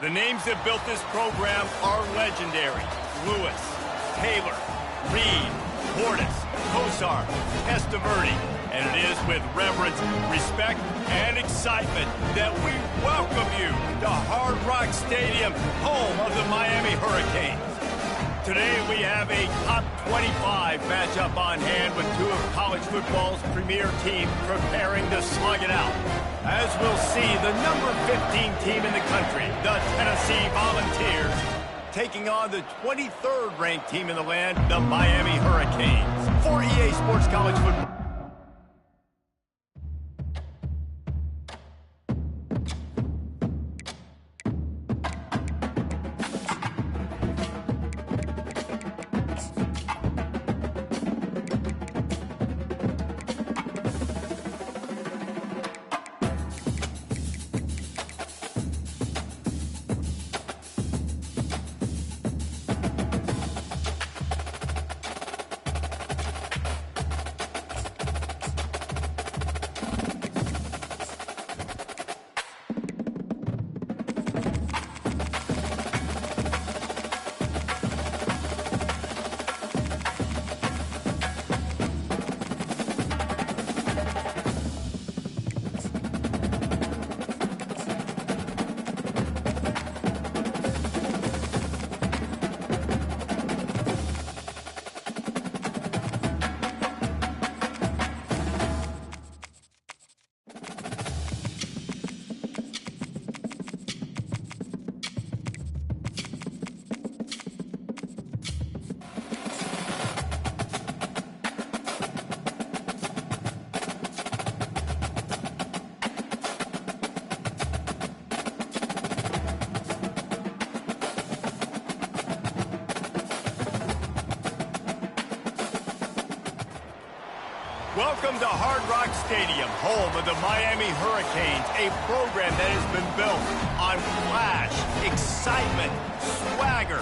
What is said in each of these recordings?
The names that built this program are legendary. Lewis, Taylor, Reed, Portis, Kosar, Testaverde. And it is with reverence, respect, and excitement that we welcome you to Hard Rock Stadium, home of the Miami Hurricanes. Today we have a top 25 matchup on hand with two of college football's premier teams preparing to slug it out. As we'll see, the number 15 team in the country, the Tennessee Volunteers, taking on the 23rd ranked team in the land, the Miami Hurricanes. For EA Sports College Football. Welcome to Hard Rock Stadium, home of the Miami Hurricanes, a program that has been built on flash, excitement, swagger,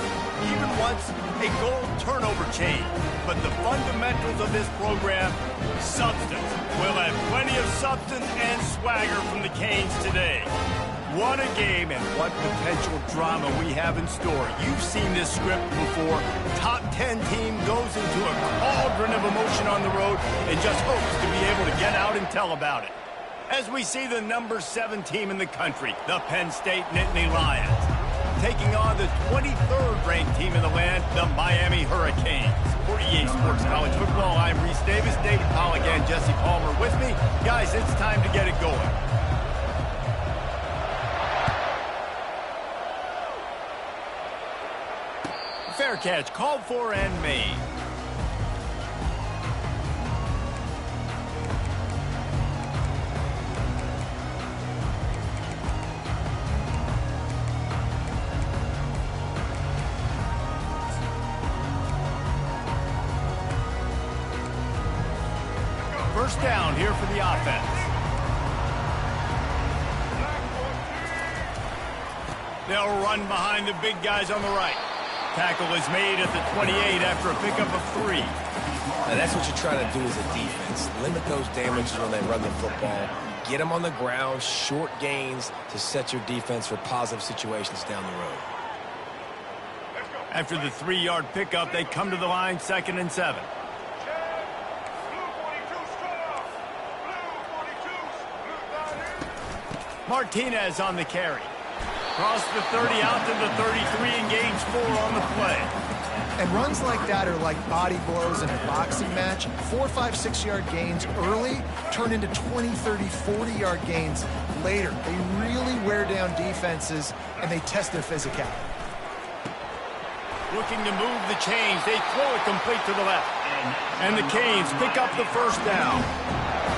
even once a goal turnover chain. But the fundamentals of this program, substance. We'll have plenty of substance and swagger from the Canes today. What a game and what potential drama we have in store. You've seen this script before. Top 10 team goes into a cauldron of emotion on the road and just hopes to be able to get out and tell about it. As we see the number 7 team in the country, the Penn State Nittany Lions, taking on the 23rd ranked team in the land, the Miami Hurricanes. For EA Sports College Football, I'm Reese Davis, David Pollack, and Jesse Palmer with me. Guys, it's time to get it going. Fair catch, called for and made. First down here for the offense. They'll run behind the big guys on the right. Tackle is made at the 28 after a pickup of 3. Now that's what you're trying to do as a defense. Limit those damages when they run the football. Get them on the ground, short gains to set your defense for positive situations down the road. After the 3-yard pickup, they come to the line, 2nd and 7. Martinez on the carry. Cross the 30 out to the 33 and gains 4 on the play. And runs like that are like body blows in a boxing match. 4, 5, 6-yard gains early turn into 20, 30, 40-yard gains later. They really wear down defenses, and they test their physicality. Looking to move the chains. They throw it complete to the left. And the Canes pick up the first down.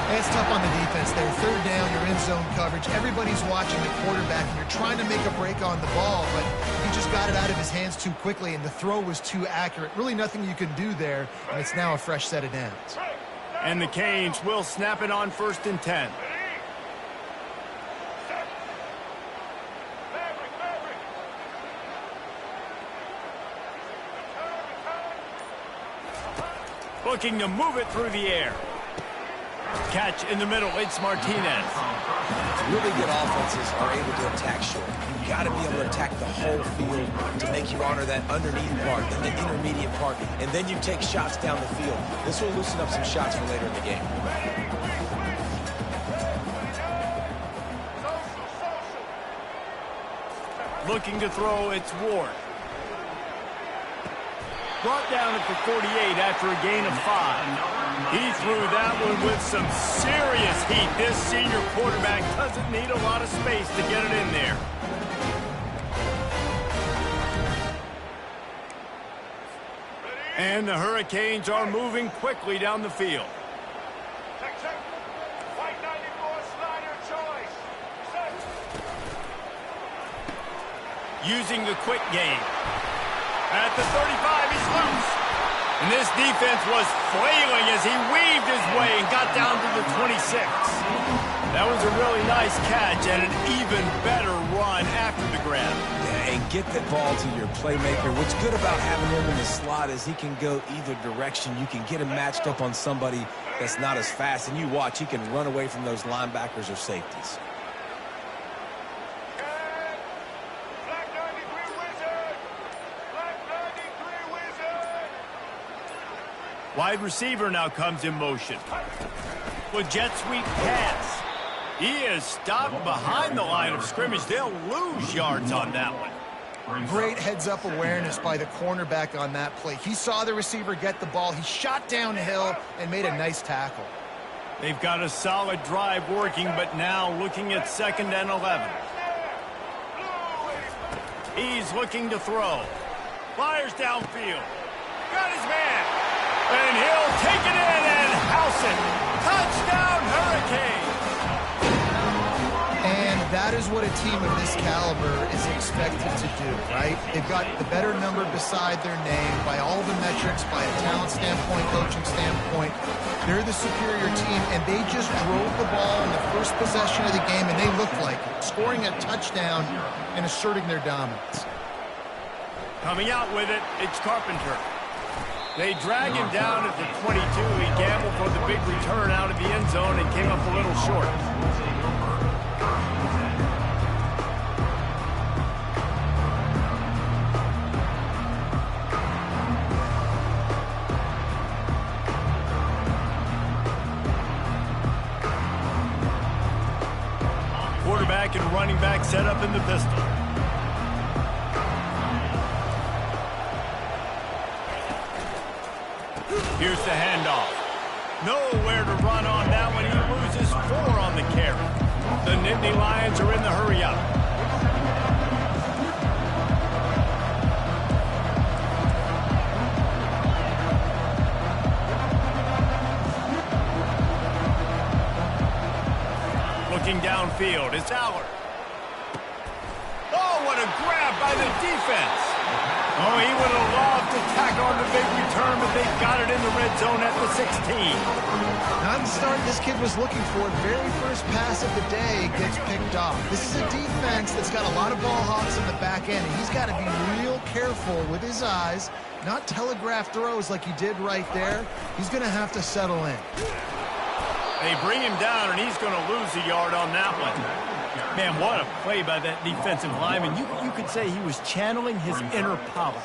And it's tough on the defense there. 3rd down, you're in zone coverage. Everybody's watching the quarterback, and you're trying to make a break on the ball, but he just got it out of his hands too quickly, and the throw was too accurate. Really nothing you can do there, and it's now a fresh set of downs. And the Canes will snap it on 1st and 10. Looking to move it through the air. Catch in the middle. It's Martinez. Really good offenses are able to attack short. You've got to be able to attack the whole field to make you honor that underneath part, then the intermediate part, and then you take shots down the field. This will loosen up some shots for later in the game. Looking to throw, it's Ward. Brought down at the 48 after a gain of 5. He threw that one with some serious heat. This senior quarterback doesn't need a lot of space to get it in there. And the Hurricanes are moving quickly down the field. Using the quick game. At the 35, he's loose. And this defense was flailing as he weaved his way and got down to the 26. That was a really nice catch and an even better run after the grab. Yeah, and get the ball to your playmaker. What's good about having him in the slot is he can go either direction. You can get him matched up on somebody that's not as fast, and you watch, he can run away from those linebackers or safeties. Wide receiver now comes in motion. With jet sweep pass. He is stopped behind the line of scrimmage. They'll lose yards on that one. Great heads-up awareness by the cornerback on that play. He saw the receiver get the ball. He shot downhill and made a nice tackle. They've got a solid drive working, but now looking at 2nd and 11. He's looking to throw. Fires downfield. Got his man. And he'll take it in and house it. Touchdown, Hurricanes. And that is what a team of this caliber is expected to do, right? They've got the better number beside their name by all the metrics, by a talent standpoint, coaching standpoint. They're the superior team, and they just drove the ball in the first possession of the game, and they looked like it, scoring a touchdown and asserting their dominance. Coming out with it, it's Carpenter. They drag him down at the 22. He gambled for the big return out of the end zone and came up a little short. Quarterback and running back set up in the pistol. Here's the handoff. Nowhere to run on that one. He loses 4 on the carry. The Nittany Lions are in the hurry up. Looking downfield, it's Allard. Oh, what a grab by the defense. Oh, he would have loved to tack on the big return, but they got it in the red zone at the 16. Not the start this kid was looking for. Very first pass of the day gets picked off. This is a defense that's got a lot of ball hawks in the back end. He's got to be real careful with his eyes, not telegraph throws like he did right there. He's going to have to settle in. They bring him down, and he's going to lose a yard on that one. Man, what a play by that defensive lineman. You could say he was channeling his inner power.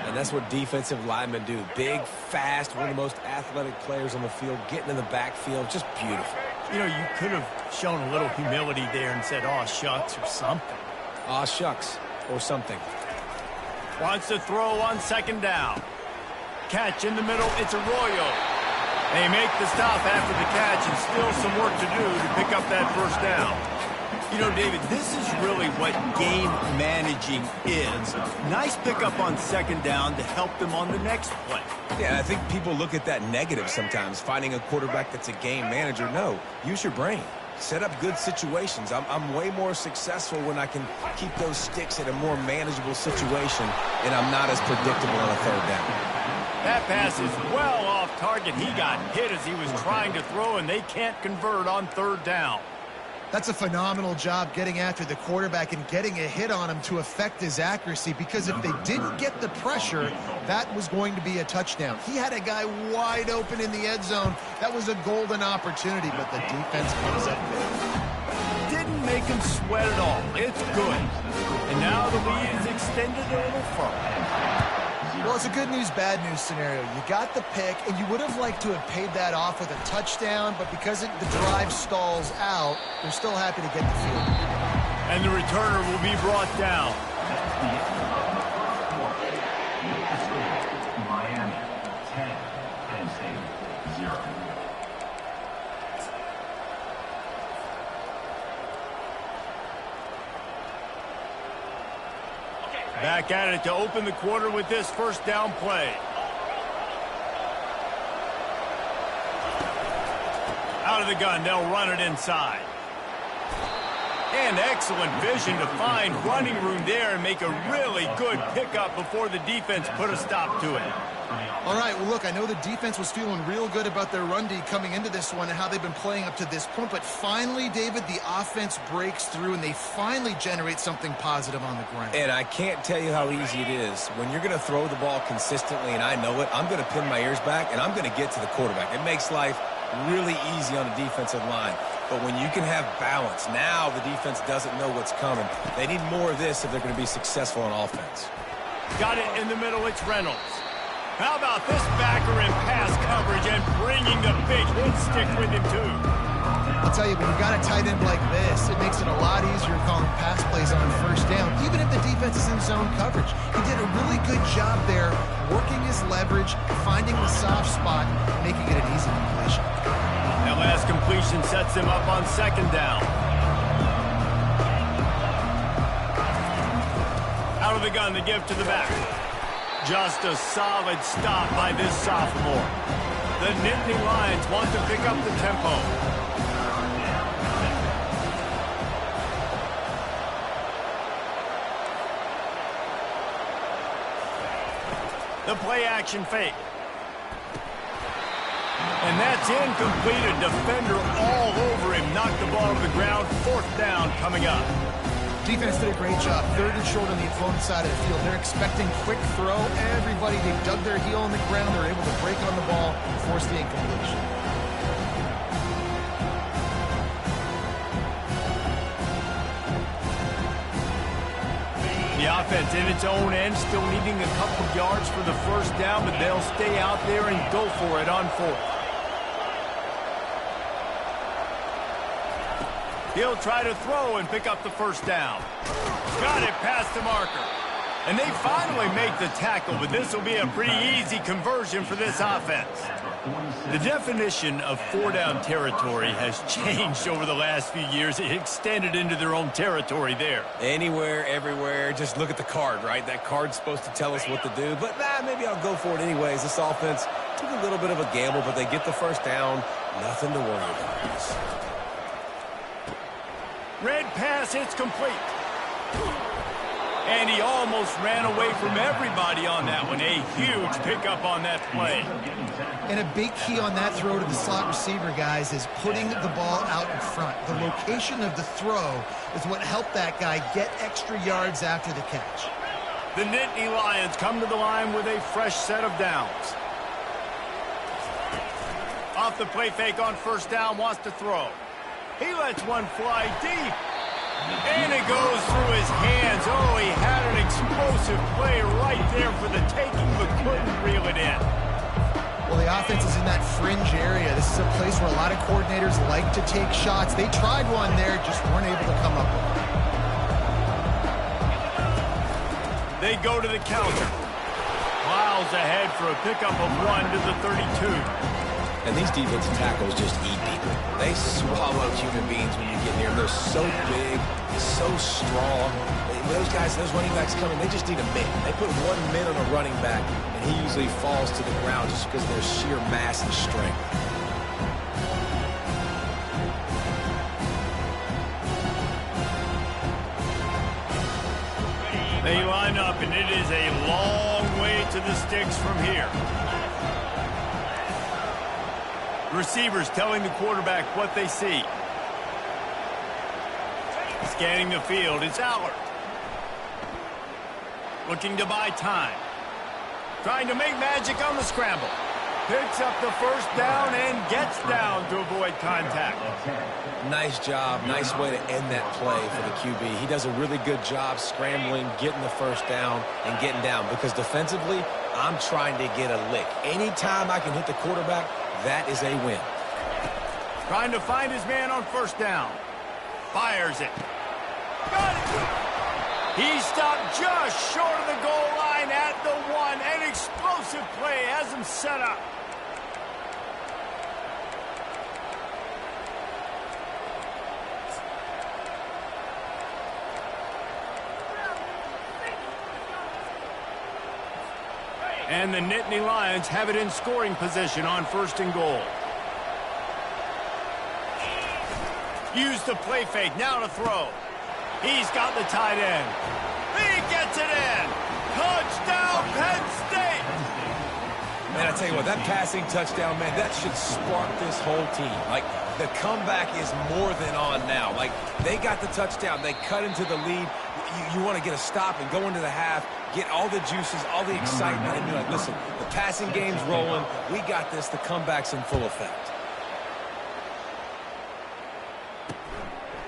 And that's what defensive linemen do. Big, fast, one of the most athletic players on the field, getting in the backfield, just beautiful. You know, you could have shown a little humility there and said, "Aw, shucks," or something. Aw, shucks, or something. Wants to throw on 2nd down. Catch in the middle, it's Arroyo. They make the stop after the catch, and still some work to do to pick up that 1st down. You know, David, this is really what game managing is. Nice pickup on 2nd down to help them on the next play. Yeah, I think people look at that negative sometimes, finding a quarterback that's a game manager. No, use your brain. Set up good situations. I'm way more successful when I can keep those sticks at a more manageable situation, and I'm not as predictable on a 3rd down. That pass is well off target. He got hit as he was trying to throw, and they can't convert on 3rd down. That's a phenomenal job getting after the quarterback and getting a hit on him to affect his accuracy, because if they didn't get the pressure, that was going to be a touchdown. He had a guy wide open in the end zone. That was a golden opportunity, but the defense comes up big. Didn't make him sweat at all. It's good. And now the lead is extended a little further. Well, it's a good news, bad news scenario. You got the pick, and you would have liked to have paid that off with a touchdown, but because the drive stalls out, they're still happy to get the field. And the returner will be brought down. Miami, 10, Penn State, 0. Back at it to open the quarter with this first down play. Out of the gun, they'll run it inside. And excellent vision to find running room there and make a really good pickup before the defense put a stop to it. All right, well, look, I know the defense was feeling real good about their run D coming into this one and how they've been playing up to this point, but finally, David, the offense breaks through and they finally generate something positive on the ground. And I can't tell you how easy it is. When you're going to throw the ball consistently, and I know it, I'm going to pin my ears back, and I'm going to get to the quarterback. It makes life really easy on the defensive line. But when you can have balance, now the defense doesn't know what's coming. They need more of this if they're going to be successful on offense. Got it in the middle, it's Reynolds. How about this backer in pass coverage and bringing the big hit stick with him, too? I'll tell you, when you got a tight end like this, it makes it a lot easier calling pass plays on first down, even if the defense is in zone coverage. He did a really good job there, working his leverage, finding the soft spot, making it an easy completion. That last completion sets him up on second down. Out of the gun, the give to the back. Just a solid stop by this sophomore. The Nittany Lions want to pick up the tempo. The play action fake. And that's incomplete. A defender all over him. Knocked the ball to the ground. Fourth down coming up. Defense did a great job. Third and short on the opponent's side of the field. They're expecting quick throw. Everybody, they dug their heel on the ground. They're able to break on the ball and force the incompletion. The offense in its own end, still needing a couple yards for the first down, but they'll stay out there and go for it on fourth. He'll try to throw and pick up the first down. Got it past the marker. And they finally make the tackle, but this will be a pretty easy conversion for this offense. The definition of four-down territory has changed over the last few years. It extended into their own territory there. Anywhere, everywhere, just look at the card, right? That card's supposed to tell us what to do, but maybe I'll go for it anyways. This offense took a little bit of a gamble, but they get the first down. Nothing to worry about. Red pass, it's complete. And he almost ran away from everybody on that one. A huge pickup on that play. And a big key on that throw to the slot receiver, guys, is putting the ball out in front. The location of the throw is what helped that guy get extra yards after the catch. The Nittany Lions come to the line with a fresh set of downs. Off the play fake on first down, wants to throw. He lets one fly deep. And it goes through his hands. Oh, he had an explosive play right there for the taking, but couldn't reel it in. Well, the offense is in that fringe area. This is a place where a lot of coordinators like to take shots. They tried one there, just weren't able to come up with it. They go to the counter. Miles ahead for a pickup of 1 to the 32. And these defensive tackles just eat people. They swallow human beings when you get near them. They're so big, so strong. Those guys, those running backs coming, they just need a mid. They put one mid on a running back, and he usually falls to the ground just because of their sheer mass and strength. They line up, and it is a long way to the sticks from here. Receivers telling the quarterback what they see. Scanning the field, it's Allard. Looking to buy time. Trying to make magic on the scramble. Picks up the first down and gets down to avoid contact. Nice job. Nice way to end that play for the QB. He does a really good job scrambling, getting the first down, and getting down. Because defensively, I'm trying to get a lick. Anytime I can hit the quarterback, that is a win. Trying to find his man on first down. Fires it. Got it! He stopped just short of the goal line at the 1. An explosive play has him set up. And the Nittany Lions have it in scoring position on 1st and goal. Use the play fake, now to throw. He's got the tight end. He gets it in. Touchdown, Penn State. Man, I tell you what, that passing touchdown, man, that should spark this whole team. Like, the comeback is more than on now. Like, they got the touchdown. They cut into the lead. You want to get a stop and go into the half, get all the juices, all the excitement, and be like, listen, the passing game's rolling. We got this. The comeback's in full effect.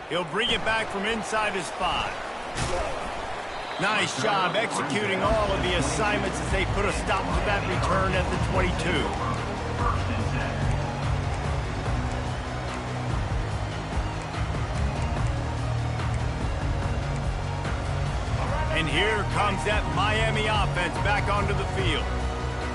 He'll bring it back from inside his 5. Nice job executing all of the assignments as they put a stop to that return at the 22. And here comes that Miami offense back onto the field.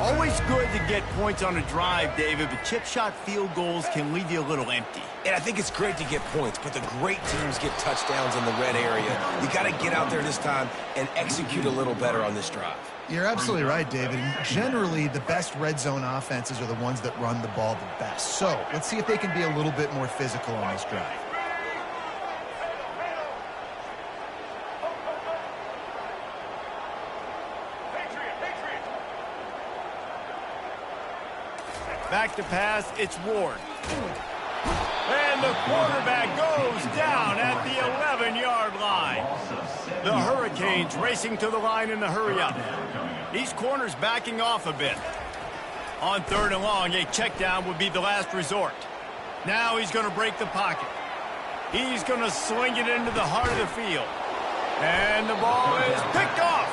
Always good to get points on a drive, David, but chip shot field goals can leave you a little empty. And I think it's great to get points, but the great teams get touchdowns in the red area. You got to get out there this time and execute a little better on this drive. You're absolutely right, David. Generally, the best red zone offenses are the ones that run the ball the best. So let's see if they can be a little bit more physical on this drive. Back to pass, it's Ward. And the quarterback goes down at the 11-yard line. The Hurricanes racing to the line in the hurry-up. These corners backing off a bit. On 3rd and long, a check down would be the last resort. Now he's going to break the pocket. He's going to sling it into the heart of the field. And the ball is picked off.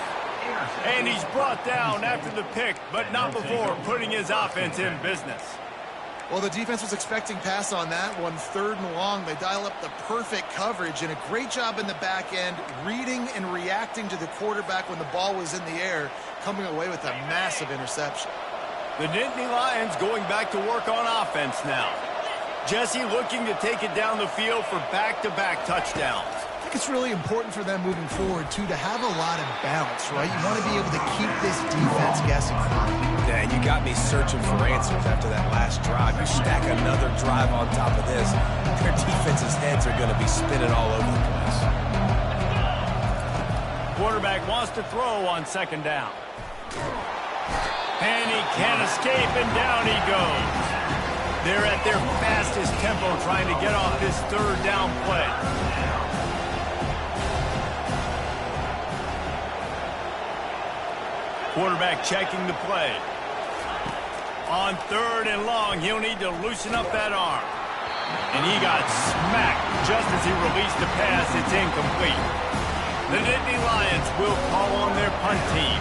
And he's brought down after the pick, but not before putting his offense in business. Well, the defense was expecting pass on that one. 3rd and long, they dial up the perfect coverage and a great job in the back end, reading and reacting to the quarterback when the ball was in the air, coming away with a massive interception. The Nittany Lions going back to work on offense now. Jesse looking to take it down the field for back-to-back touchdowns. I think it's really important for them moving forward, too, to have a lot of balance, right? You want to be able to keep this defense guessing. Yeah, and you got me searching for answers after that last drive. You stack another drive on top of this, their defense's heads are going to be spinning all over the place. Quarterback wants to throw on 2nd down. And he can't escape, and down he goes. They're at their fastest tempo trying to get off this 3rd down play. Quarterback checking the play. On 3rd and long, he'll need to loosen up that arm. And he got smacked just as he released the pass. It's incomplete. The Nittany Lions will call on their punt team.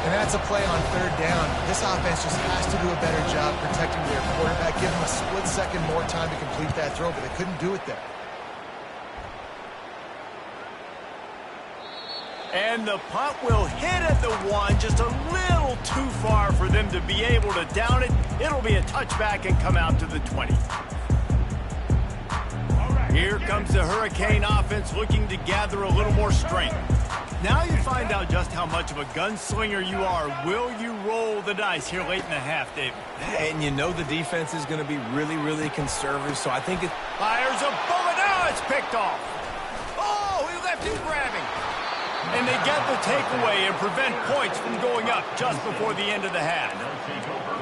And that's a play on 3rd down. This offense just has to do a better job protecting their quarterback. Give him a split second more time to complete that throw, but they couldn't do it there. And the punt will hit at the 1, just a little too far for them to be able to down it. It'll be a touchback and come out to the 20. Here comes the Hurricane offense looking to gather a little more strength. Now you find out just how much of a gunslinger you are. Will you roll the dice here late in the half, David? And you know the defense is going to be really, really conservative, so I think it... Fires a bullet. Now it's picked off. Oh, he left him grabbing. And they get the takeaway and prevent points from going up just before the end of the half.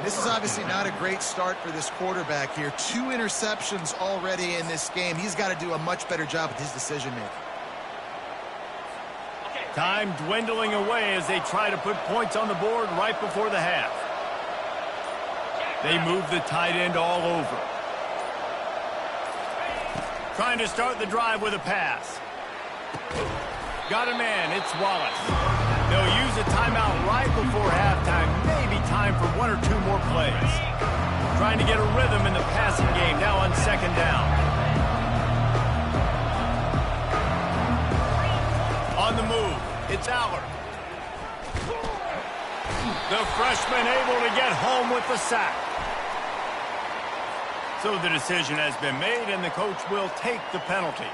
This is obviously not a great start for this quarterback here. 2 interceptions already in this game. He's got to do a much better job with his decision-making. Time dwindling away as they try to put points on the board right before the half. They move the tight end all over. Trying to start the drive with a pass. Got a man, it's Wallace. They'll use a timeout right before halftime. Maybe time for 1 or 2 more plays. Trying to get a rhythm in the passing game now on 2nd down. On the move, it's Allard. The freshman able to get home with the sack. So the decision has been made, and the coach will take the penalty.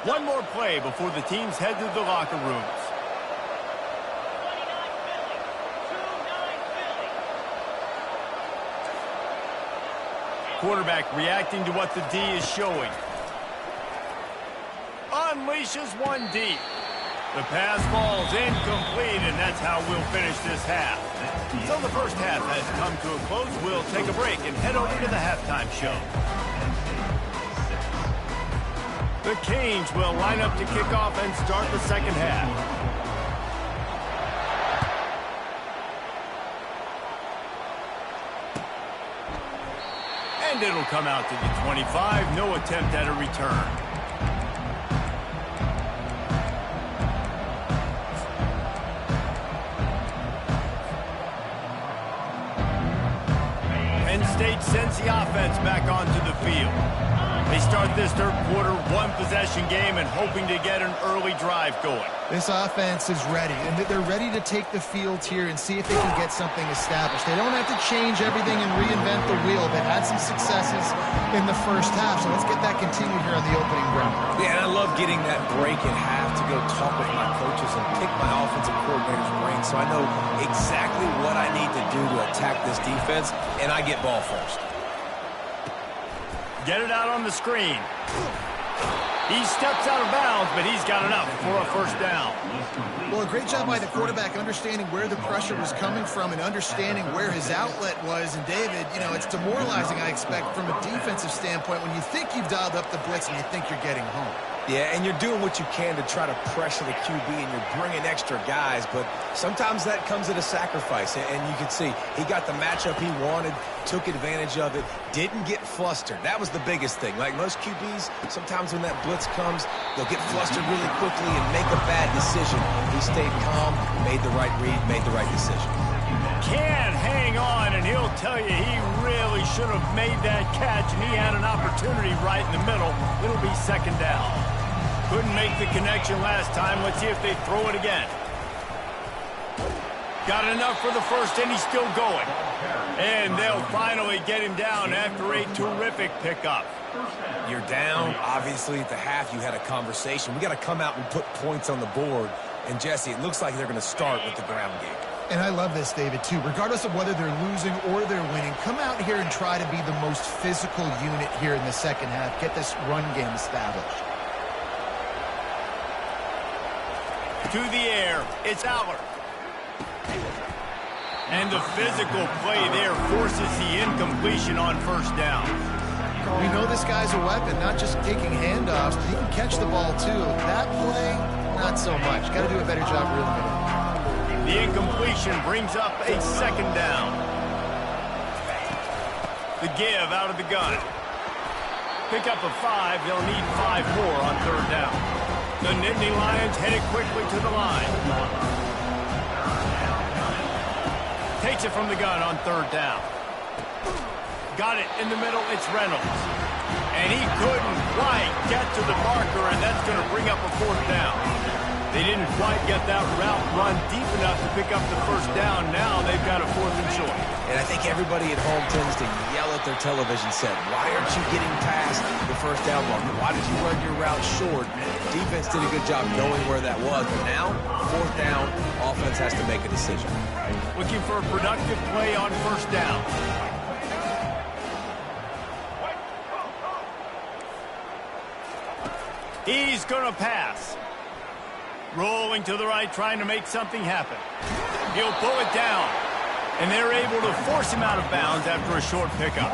One more play before the teams head to the locker rooms. Quarterback reacting to what the D is showing. Unleashes one deep. The pass falls incomplete, and that's how we'll finish this half. So the first half has come to a close. We'll take a break and head over to the halftime show. The Canes will line up to kick off and start the second half. And it'll come out to the 25. No attempt at a return. Penn State sends the offense back onto the field. They start this third quarter one-possession game and hoping to get an early drive going. This offense is ready, and they're ready to take the field here and see if they can get something established. They don't have to change everything and reinvent the wheel. They've had some successes in the first half, so let's get that continued here on the opening ground. Yeah, and I love getting that break at half to go talk with my coaches and pick my offensive coordinator's brain so I know exactly what I need to do to attack this defense, and I get ball first. Get it out on the screen. He steps out of bounds, but he's got enough for a first down. Well, a great job by the quarterback understanding where the pressure was coming from and understanding where his outlet was. And, David, you know, it's demoralizing, I expect, from a defensive standpoint when you think you've dialed up the blitz and you think you're getting home. Yeah, and you're doing what you can to try to pressure the QB, and you're bringing extra guys, but sometimes that comes at a sacrifice, and you can see he got the matchup he wanted, took advantage of it, didn't get flustered. That was the biggest thing. Like most QBs, sometimes when that blitz comes, they'll get flustered really quickly and make a bad decision. He stayed calm, made the right read, made the right decision. Can't hang on, and he'll tell you he really should have made that catch, and he had an opportunity right in the middle. It'll be second down. Couldn't make the connection last time. Let's see if they throw it again. Got enough for the first, and he's still going. And they'll finally get him down after a terrific pickup. You're down. Obviously, at the half, you had a conversation. We got to come out and put points on the board. And, Jesse, it looks like they're going to start with the ground game. And I love this, David, too. Regardless of whether they're losing or they're winning, come out here and try to be the most physical unit here in the second half. Get this run game established. To the air, it's Allard. And the physical play there forces the incompletion on first down. We know this guy's a weapon, not just taking handoffs, but he can catch the ball, too. That play, not so much. Got to do a better job reeling it in. The incompletion brings up a second down. The give out of the gun. Pick up a 5. They'll need 5 more on third down. The Nittany Lions headed quickly to the line. Takes it from the gun on third down. Got it in the middle. It's Reynolds. And he couldn't quite get to the marker, and that's going to bring up a fourth down. They didn't quite get that route run deep enough to pick up the first down. Now they've got a 4th and short. And I think everybody at home tends to yell at their television set, why aren't you getting past the first down marker? Why did you run your route short? Defense did a good job knowing where that was. But now, 4th down, offense has to make a decision. Looking for a productive play on first down. He's going to pass. Rolling to the right, trying to make something happen. He'll pull it down. And they're able to force him out of bounds after a short pickup.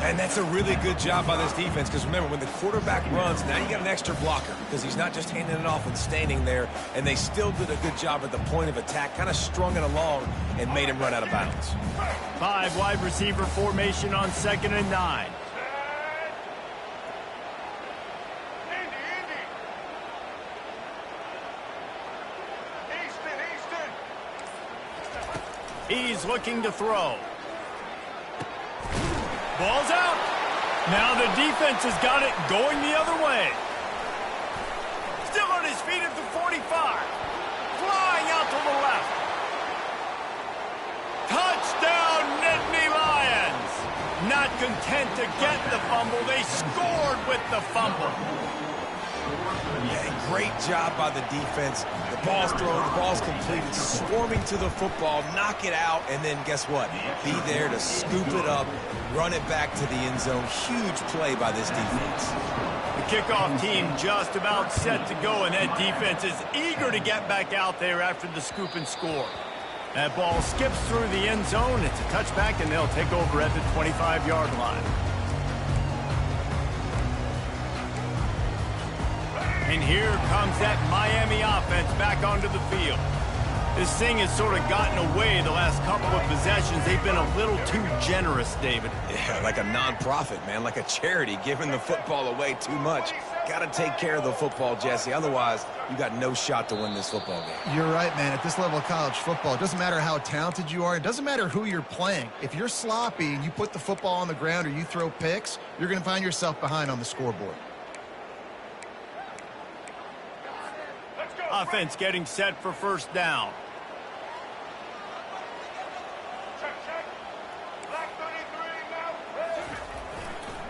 And that's a really good job by this defense, because remember, when the quarterback runs, now you got an extra blocker, because he's not just handing it off and standing there, and they still did a good job at the point of attack, kind of strung it along and made him run out of bounds. 5 wide receiver formation on 2nd and 9. He's looking to throw. Ball's out. Now the defense has got it going the other way. Still on his feet at the 45. Flying out to the left. Touchdown, Nittany Lions. Not content to get the fumble, they scored with the fumble. Yeah, great job by the defense. The ball's thrown, the ball's completed, swarming to the football, knock it out, and then guess what? Be there to scoop it up, run it back to the end zone. Huge play by this defense. The kickoff team just about set to go, and that defense is eager to get back out there after the scoop and score. That ball skips through the end zone. It's a touchback, and they'll take over at the 25-yard line. And here comes that Miami offense back onto the field. This thing has sort of gotten away the last couple of possessions. They've been a little too generous, David. Yeah, like a non-profit, man, like a charity, giving the football away too much. Got to take care of the football, Jesse. Otherwise, you got no shot to win this football game. You're right, man. At this level of college football, it doesn't matter how talented you are. It doesn't matter who you're playing. If you're sloppy and you put the football on the ground or you throw picks, you're going to find yourself behind on the scoreboard. Offense getting set for first down.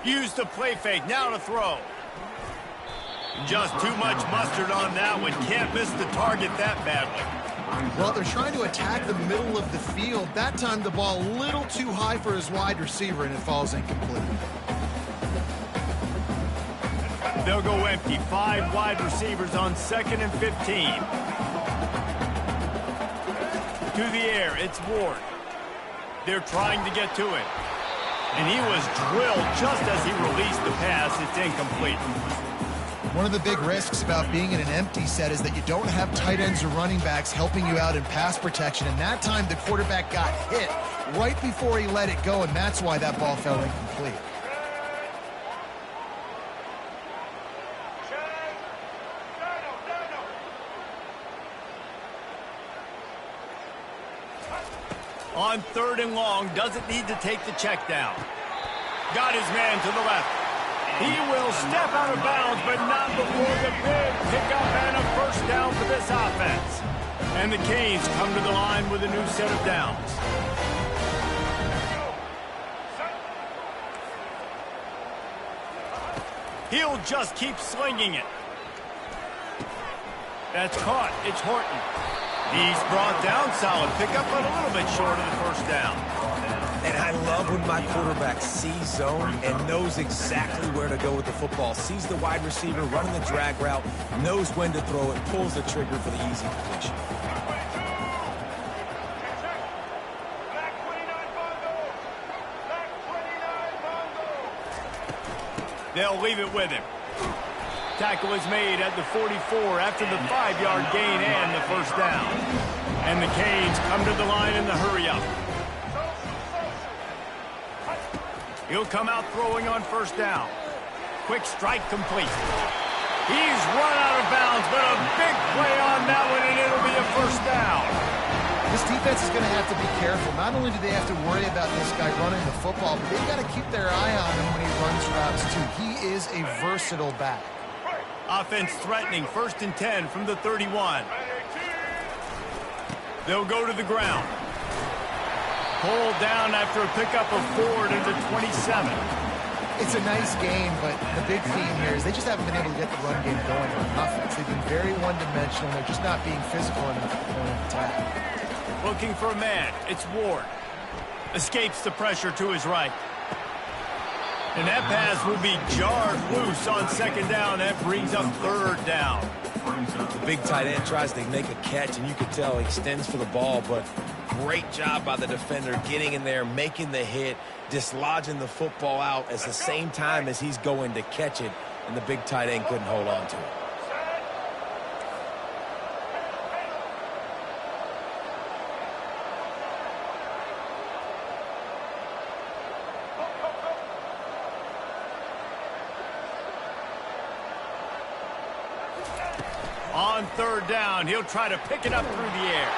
Use the play fake, now to throw. Just too much mustard on that one. Can't miss the target that badly. Well, they're trying to attack the middle of the field. That time the ball a little too high for his wide receiver, and it falls incomplete. They'll go empty. 5 wide receivers on 2nd and 15. To the air, it's Ward. They're trying to get to it. And he was drilled just as he released the pass. It's incomplete. One of the big risks about being in an empty set is that you don't have tight ends or running backs helping you out in pass protection. And that time the quarterback got hit right before he let it go, and that's why that ball fell incomplete. On 3rd and long, doesn't need to take the check down. Got his man to the left. He will step out of bounds, but not before the big pickup and a first down for this offense. And the Canes come to the line with a new set of downs. He'll just keep slinging it. That's caught. It's Horton. He's brought down, solid pickup, but a little bit short of the first down. And I love when my quarterback sees zone and knows exactly where to go with the football. Sees the wide receiver running the drag route, knows when to throw it, pulls the trigger for the easy completion. They'll leave it with him. Tackle is made at the 44 after the 5-yard gain and the first down. And the Canes come to the line in the hurry-up. He'll come out throwing on first down. Quick strike complete. He's run out of bounds, but a big play on that one, and it'll be a first down. This defense is going to have to be careful. Not only do they have to worry about this guy running the football, but they've got to keep their eye on him when he runs routes, too. He is a versatile back. Offense threatening, 1st and 10 from the 31. They'll go to the ground. Pulled down after a pickup of Ford into 27. It's a nice game, but the big theme here is they just haven't been able to get the run game going on offense. They've been very one-dimensional. They're just not being physical enough at the point of attack. Looking for a man. It's Ward. Escapes the pressure to his right. And that pass will be jarred loose on 2nd down. That brings up 3rd down. The big tight end tries to make a catch, and you can tell he extends for the ball, but great job by the defender getting in there, making the hit, dislodging the football out at the same time as he's going to catch it, and the big tight end couldn't hold on to it. On third down, he'll try to pick it up through the air.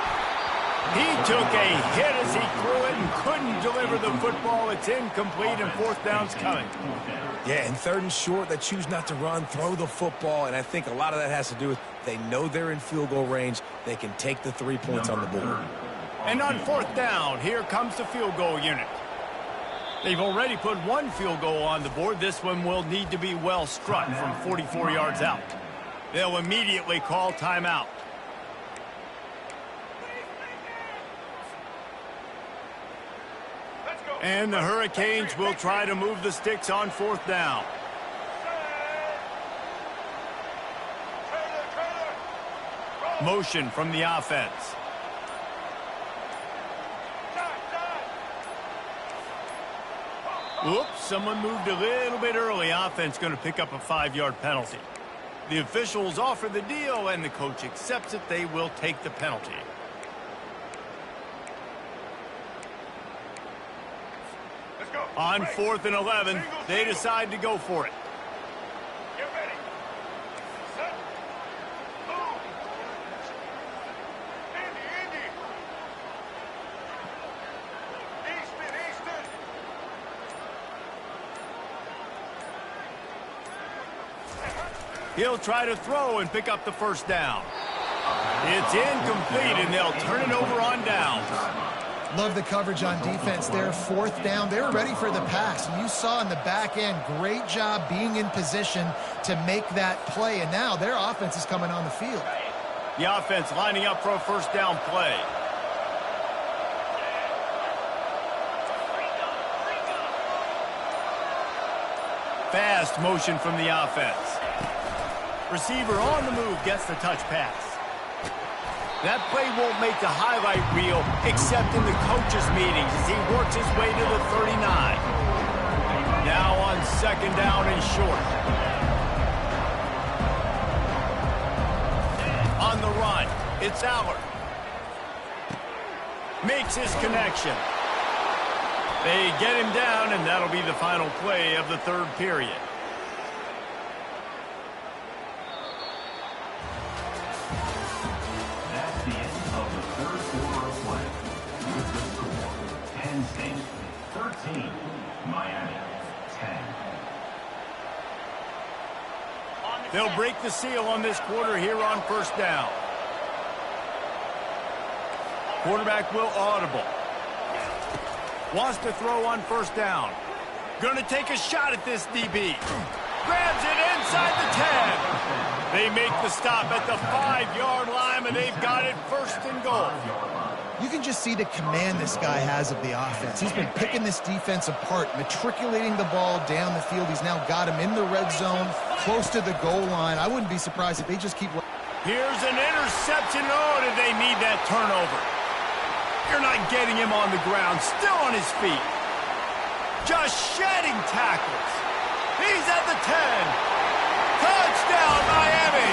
He took a hit as he threw it and couldn't deliver the football. It's incomplete, and fourth down's coming. Yeah, and third and short, they choose not to run, throw the football, and I think a lot of that has to do with they know they're in field goal range. They can take the 3 points on the board. And on fourth down, here comes the field goal unit. They've already put one field goal on the board. This one will need to be well struck from 44 yards out. They'll immediately call timeout. And the Hurricanes will try to move the sticks on fourth down. Motion from the offense. Oops, someone moved a little bit early. Offense going to pick up a 5-yard penalty. The officials offer the deal, and the coach accepts it. They will take the penalty. On 4th and 11, they decide to go for it. Get ready. Set. Move. Indy. Easton. He'll try to throw and pick up the first down. It's incomplete, and they'll turn it over on downs. Love the coverage on defense there. Fourth down, they were ready for the pass. And you saw in the back end, great job being in position to make that play. And now their offense is coming on the field. The offense lining up for a first down play. Fast motion from the offense. Receiver on the move gets the touch pass. That play won't make the highlight reel except in the coaches' meetings as he works his way to the 39. Now on second down and short. On the run, it's Allard. Makes his connection. They get him down, and that'll be the final play of the third period. That's the end of the third quarter of play. With the score, Penn State 13, Miami 10. They'll break the seal on this quarter here on first down. Quarterback will audible. Wants to throw on first down. Going to take a shot at this DB. Grabs it inside the 10. They make the stop at the 5-yard line, and they've got it first and goal. You can just see the command this guy has of the offense. He's been picking this defense apart, matriculating the ball down the field. He's now got him in the red zone, close to the goal line. I wouldn't be surprised if they just keep... Here's an interception. Oh, did they need that turnover? You're not getting him on the ground, still on his feet. Just shedding tackles. He's at the 10. Touchdown, Miami.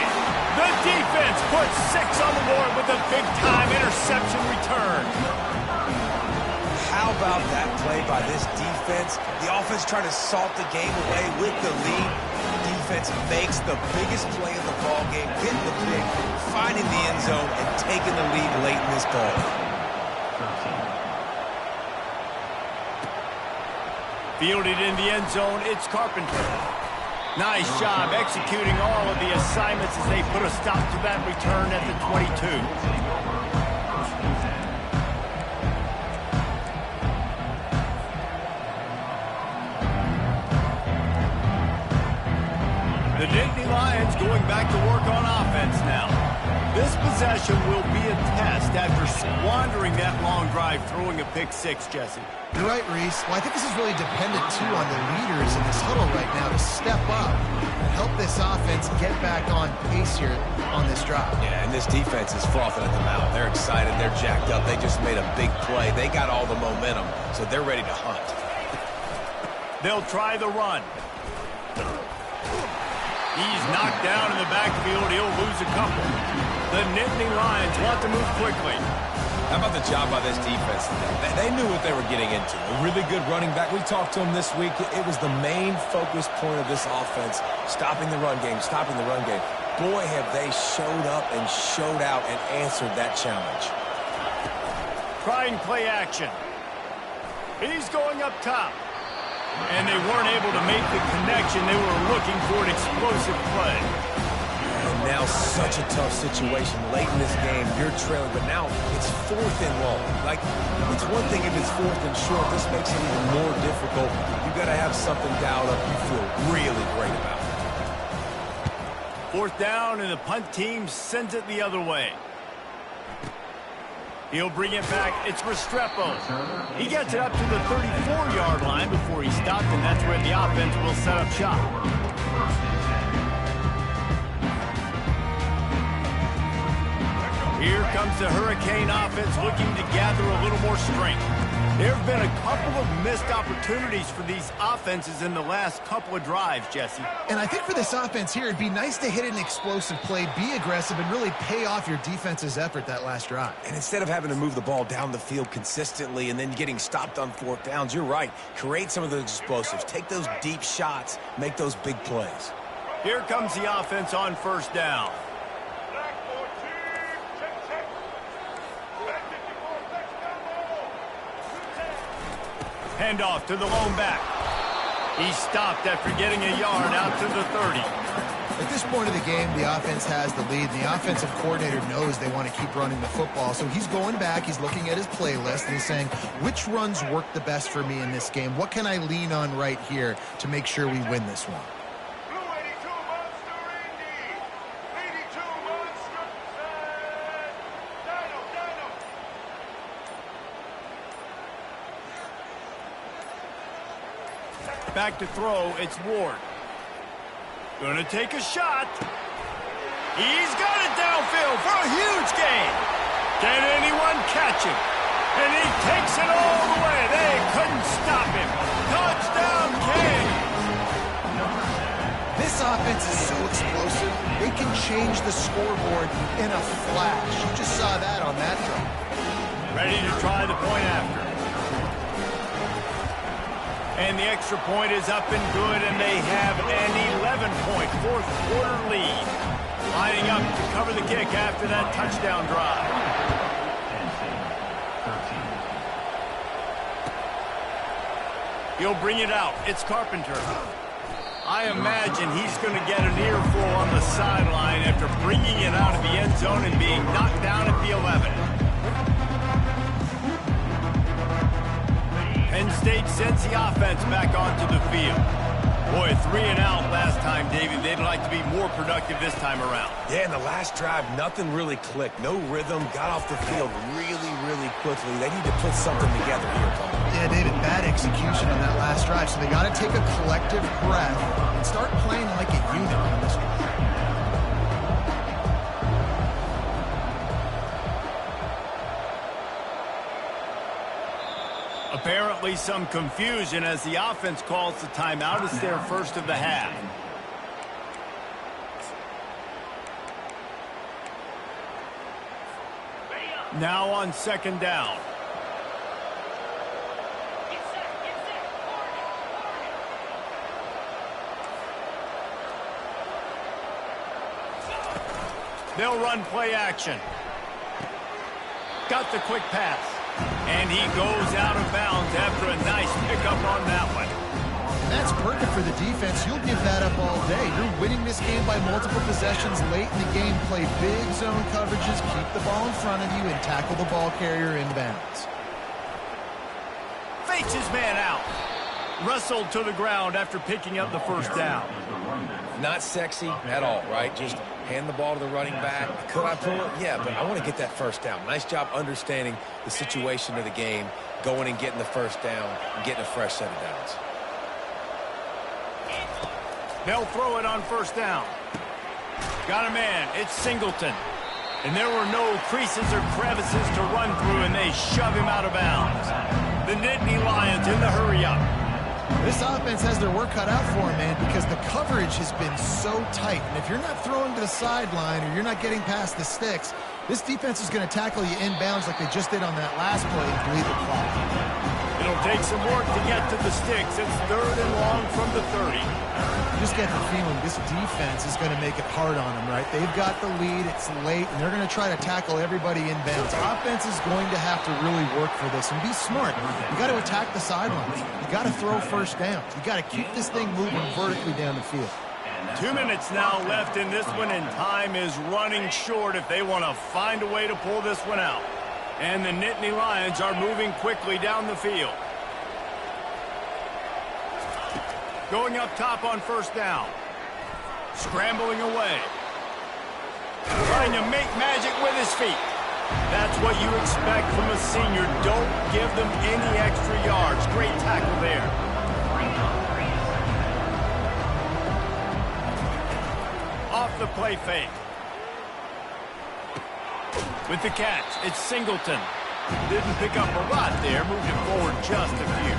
The defense puts 6 on the board with a big-time interception return. How about that play by this defense? The offense trying to salt the game away with the lead. The defense makes the biggest play of the ball game, getting the pick, finding the end zone, and taking the lead late in this ball. Fielded in the end zone, it's Carpenter. Nice job executing all of the assignments as they put a stop to that return at the 22. The Nittany Lions going back to work on offense now. This possession will be a test after squandering that long drive, throwing a pick six, Jesse. You're right, Reese. Well, I think this is really dependent, too, on the leaders in this huddle right now to step up and help this offense get back on pace here on this drive. Yeah, and this defense is frothing at the mouth. They're excited. They're jacked up. They just made a big play. They got all the momentum, so they're ready to hunt. They'll try the run. He's knocked down in the backfield. He'll lose a couple. The Nittany Lions want to move quickly. How about the job by this defense today? They knew what they were getting into. A really good running back. We talked to him this week. It was the main focus point of this offense, stopping the run game, stopping the run game. Boy, have they showed up and showed out and answered that challenge. Trying play action. He's going up top. And they weren't able to make the connection. They were looking for an explosive play. And now such a tough situation. Late in this game, you're trailing, but now it's 4th and long. Like, it's one thing if it's 4th and short. This makes it even more difficult. You got to have something dialed up you feel really great about. 4th down, and the punt team sends it the other way. He'll bring it back. It's Restrepo. He gets it up to the 34-yard line before he stopped, and that's where the offense will set up shop. Here comes the Hurricane offense looking to gather a little more strength. There have been a couple of missed opportunities for these offenses in the last couple of drives, Jesse. And I think for this offense here, it'd be nice to hit an explosive play, be aggressive, and really pay off your defense's effort that last drive. And instead of having to move the ball down the field consistently and then getting stopped on 4th downs, you're right. Create some of those explosives. Take those deep shots. Make those big plays. Here comes the offense on 1st down. Black 14, check. Back 54, touchdown ball. Handoff to the lone back. He stopped after getting a yard out to the 30. At this point of the game, the offense has the lead. The offensive coordinator knows they want to keep running the football. So he's going back, he's looking at his playlist, and he's saying, which runs work the best for me in this game? What can I lean on right here to make sure we win this one? Blue 82 Monster Indy. 82 Monster Set. Dino. Back to throw, it's Ward. Gonna take a shot. He's got it downfield for a huge gain. Can anyone catch him? And he takes it all the way. They couldn't stop him. Touchdown, King. This offense is so explosive, they can change the scoreboard in a flash. You just saw that on that drive. Ready to try the point after. And the extra point is up and good, and they have an 11-point fourth-quarter lead. Lining up to cover the kick after that touchdown drive. He'll bring it out. It's Carpenter. I imagine he's going to get an earful on the sideline after bringing it out of the end zone and being knocked down at the 11. Penn State sends the offense back onto the field. Boy, 3 and out last time, David. They'd like to be more productive this time around. Yeah, in the last drive, nothing really clicked. No rhythm. Got off the field really quickly. They need to put something together here, Paul. Yeah, David, bad execution on that last drive. So they got to take a collective breath and start playing like a unit on this one. Apparently some confusion as the offense calls the timeout. It's their first of the half. Now on 2nd down. They'll run play action. Got the quick pass. And he goes out of bounds after a nice pickup on that one. That's perfect for the defense. You'll give that up all day. You're winning this game by multiple possessions late in the game. Play big zone coverages, keep the ball in front of you, and tackle the ball carrier inbounds. Fakes his man out. Wrestled to the ground after picking up the first down. Not sexy at all, right? Just hand the ball to the running back. Could I pull it? Yeah, but I want to get that first down. Nice job understanding the situation of the game, going and getting the first down and getting a fresh set of downs. They'll throw it on first down. Got a man. It's Singleton. And there were no creases or crevices to run through, and they shove him out of bounds. The Nittany Lions in the hurry-up. This offense has their work cut out for them, man, because the coverage has been so tight. And if you're not throwing to the sideline or you're not getting past the sticks, this defense is going to tackle you inbounds like they just did on that last play and bleed the clock. It'll take some work to get to the sticks. It's 3rd and long from the 30. You just get the feeling this defense is going to make it hard on them, right? They've got the lead, it's late, and they're going to try to tackle everybody inbounds. Offense is going to have to really work for this and be smart. You got to attack the sidelines. You got to throw first down. You got to keep this thing moving vertically down the field. 2 minutes now left in this one, and time is running short if they want to find a way to pull this one out. And the Nittany Lions are moving quickly down the field. Going up top on first down. Scrambling away. Trying to make magic with his feet. That's what you expect from a senior. Don't give them any extra yards. Great tackle there. Off the play fake. With the catch, it's Singleton. Didn't pick up a lot there, moved it forward just a few.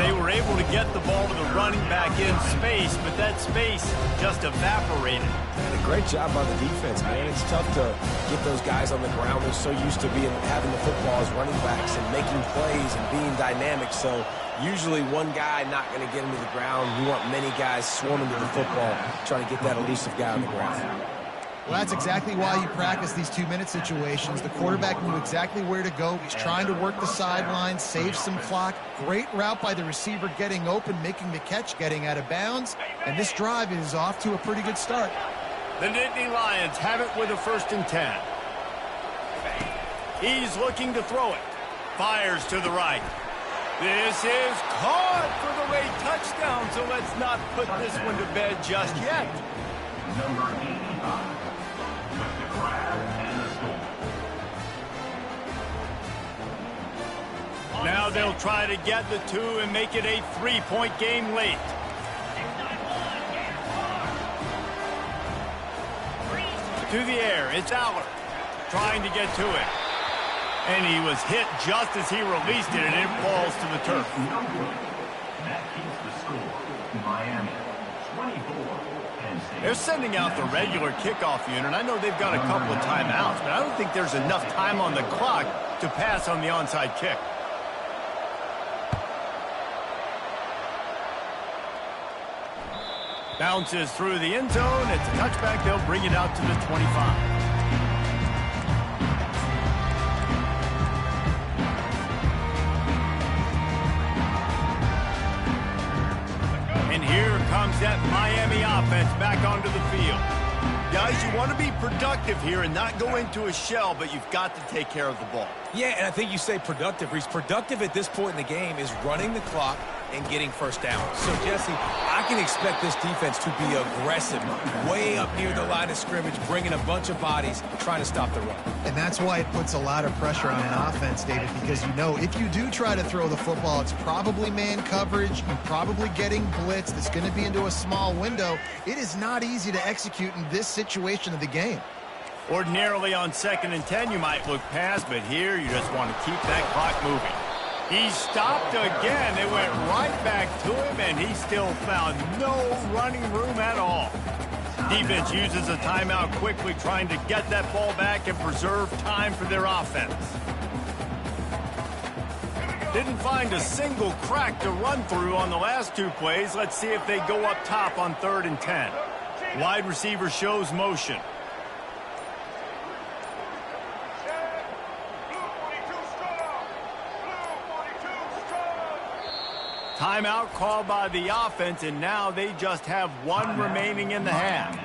They were able to get the ball to the running back in space, but that space just evaporated. And a great job by the defense, man. It's tough to get those guys on the ground. They're so used to having the football as running backs and making plays and being dynamic. So usually one guy not going to get him to the ground. You want many guys swarming to the football, trying to get that elusive guy on the ground. Well, that's exactly why you practice these 2-minute situations. The quarterback knew exactly where to go. He's trying to work the sideline, save some clock. Great route by the receiver getting open, making the catch, getting out of bounds. And this drive is off to a pretty good start. The Nittany Lions have it with a 1st and 10. He's looking to throw it. Fires to the right. This is caught for the late touchdown, so let's not put this one to bed just yet. Number 85. With the grab and the score. Now they'll try to get the 2 and make it a 3-point game late. To the air, it's Aller trying to get to it. And he was hit just as he released it, and it falls to the turf. That keeps the score. Miami 24. They're sending out the regular kickoff unit. I know they've got a couple of timeouts, but I don't think there's enough time on the clock to pass on the onside kick. Bounces through the end zone. It's a touchback. They'll bring it out to the 25. And here comes that Miami offense back onto the field. Guys, you want to be productive here and not go into a shell, but you've got to take care of the ball. Yeah, and I think you say productive. Reese, productive at this point in the game is running the clock and getting first down. So, Jesse, I can expect this defense to be aggressive, way up near the line of scrimmage, bringing a bunch of bodies, trying to stop the run. And that's why it puts a lot of pressure on an offense, David, because you know if you do try to throw the football, it's probably man coverage, you're probably getting blitzed, it's going to be into a small window. It is not easy to execute in this situation of the game. Ordinarily on 2nd and 10, you might look past, but here you just want to keep that clock moving. He stopped again. It went right back to him, and he still found no running room at all. Defense uses a timeout quickly, trying to get that ball back and preserve time for their offense. Didn't find a single crack to run through on the last 2 plays. Let's see if they go up top on 3rd and 10. Wide receiver shows motion. Timeout called by the offense, and now they just have 1 remaining in the half.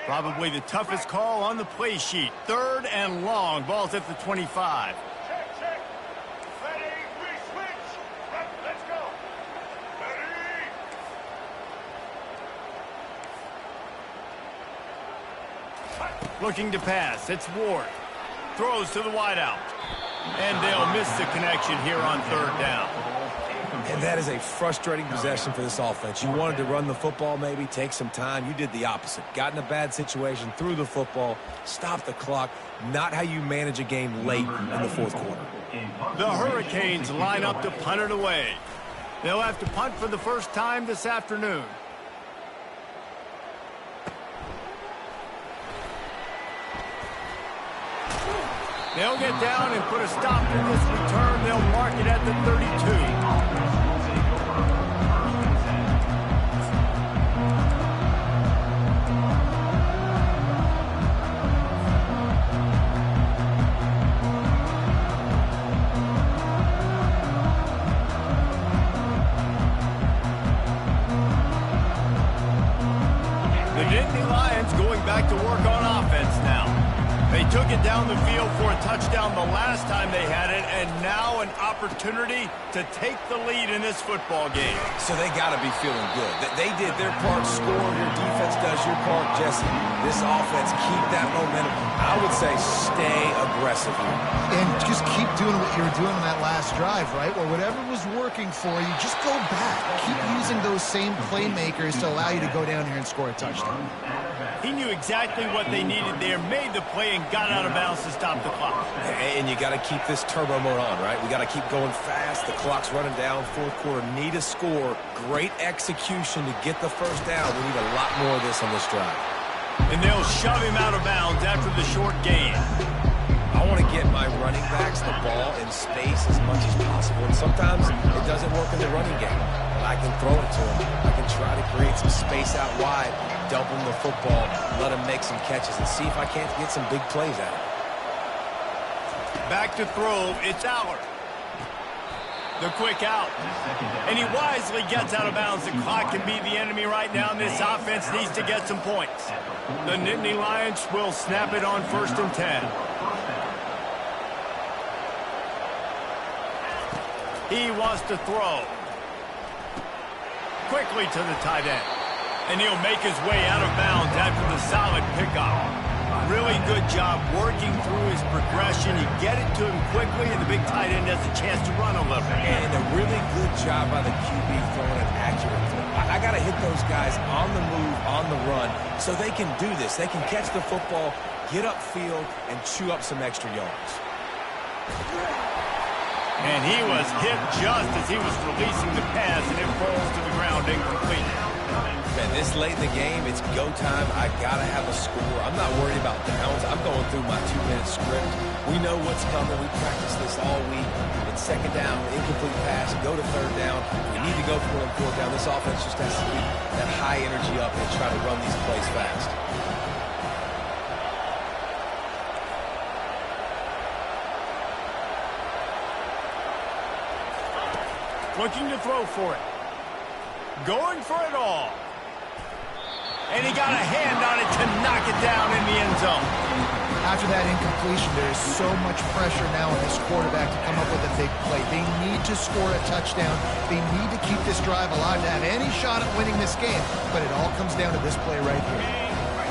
Probably the toughest call on the play sheet. 3rd and long. Ball's at the 25. Check, check. Ready, switch. Looking to pass. It's Ward. Throws to the wideout. And they'll miss the connection here on third down. And that is a frustrating possession for this offense. You wanted to run the football, maybe take some time. You did the opposite. Got in a bad situation, threw the football, stopped the clock. Not how you manage a game late in the fourth quarter. The Hurricanes line up to punt it away. They'll have to punt for the first time this afternoon. They'll get down and put a stop to this return. They'll mark it at the 32. The Nittany Lions going back to work on offense now. They took it down the field for a touchdown the last time they had it, and now an opportunity to take the lead in this football game. So they got to be feeling good. They did their part, score. Your defense does your part, Jesse. This offense, keep that momentum. I would say stay aggressive here. And just keep doing what you were doing on that last drive, right? Well, whatever was working for you, just go back. Keep using those same playmakers to allow you to go down here and score a touchdown. He knew exactly what they needed there, made the play, and got out of bounds to stop the clock. And you got to keep this turbo mode on, right? We got to keep going fast. The clock's running down. Fourth quarter, need a score. Great execution to get the first down. We need a lot more of this on this drive. And they'll shove him out of bounds after the short gain. I want to get my running backs the ball in space as much as possible. And sometimes it doesn't work in the running game. But I can throw it to them. I can try to create some space out wide, dump him the football, let him make some catches, and see if I can't get some big plays out of it. Back to throw, it's Allard. The quick out. And he wisely gets out of bounds. The clock can be the enemy right now, and this offense needs to get some points. The Nittany Lions will snap it on 1st and 10. He wants to throw. Quickly to the tight end. And he'll make his way out of bounds after the solid pickup. Really good job working through his progression. You get it to him quickly, and the big tight end has a chance to run a little. And a really good job by the QB throwing an accurate throw. I got to hit those guys on the move, on the run, so they can do this. They can catch the football, get upfield, and chew up some extra yards. And he was hit just as he was releasing the pass, and it falls to the ground incomplete. Man, this late in the game, it's go time. I got to have a score. I'm not worried about downs. I'm going through my 2-minute script. We know what's coming. We practiced this all week. It's second down, incomplete pass, go to third down. We need to go for it on fourth down. This offense just has to keep that high energy up and try to run these plays fast. Looking to throw for it. Going for it all. And he got a hand on it to knock it down in the end zone. After that incompletion, there is so much pressure now on this quarterback to come up with a big play. They need to score a touchdown. They need to keep this drive alive to have any shot at winning this game. But it all comes down to this play right here.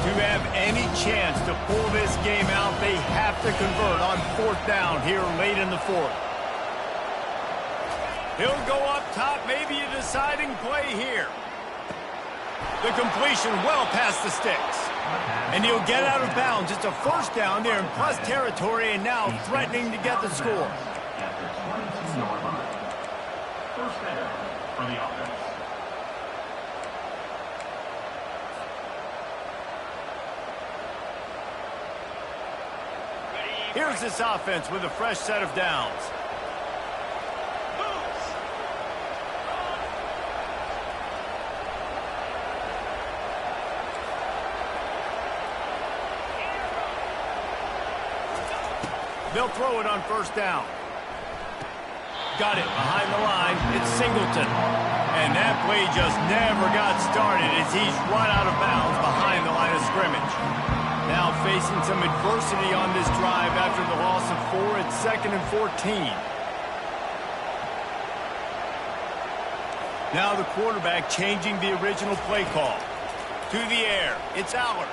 To have any chance to pull this game out, they have to convert on 4th down here late in the 4th. He'll go up top, maybe a deciding play here. The completion well past the sticks. And he'll get out of bounds. It's a first down there in plus territory, and now threatening to get the score. At the 22-yard line. First down for the offense. Here's this offense with a fresh set of downs. They'll throw it on 1st down. Got it behind the line. It's Singleton. And that play just never got started as he's run out of bounds behind the line of scrimmage. Now facing some adversity on this drive after the loss of 4 at 2nd and 14. Now the quarterback changing the original play call. To the air. It's Allard.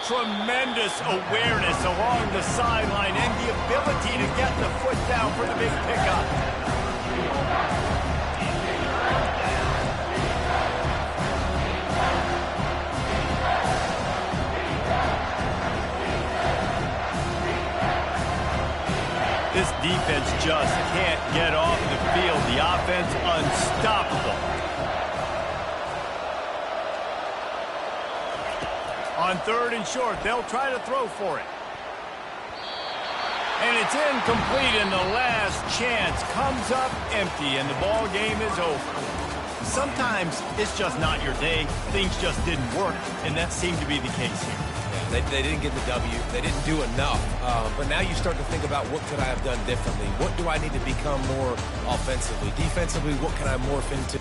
Tremendous awareness along the sideline and the ability to get the foot down for the big pickup. This defense just can't get off the field. The offense unstoppable. On 3rd and short, they'll try to throw for it. And it's incomplete, and the last chance comes up empty, and the ball game is over. Sometimes it's just not your day. Things just didn't work, and that seemed to be the case here. They didn't get the W. They didn't do enough. But now you start to think about what could I have done differently? What do I need to become more offensively? Defensively, what can I morph into?